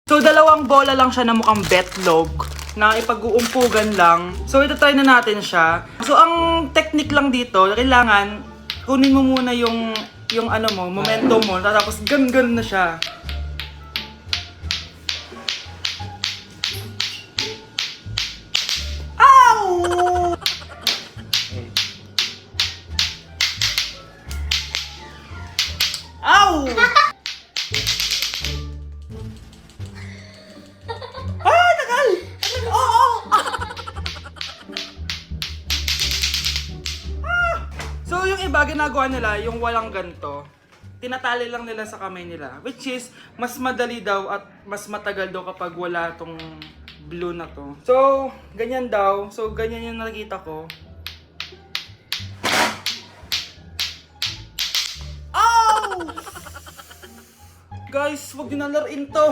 So, dalawang bola lang siya na mukhang betlog na ipag-uumpugan lang. So, ito-try na natin siya. So, ang technique lang dito, kailangan kunin mo muna yung ano mo, momentum mo, tapos gan na siya. Ow! Ow! Ah, tagal! Oo! So, yung iba, ginagawa nila, yung walang ganito, tinatali lang nila sa kamay nila. Which is, mas madali daw at mas matagal daw kapag wala tong blue na to. So, ganyan daw. So, ganyan yung nakikita ko. Oh! Guys, wag din na laruin to.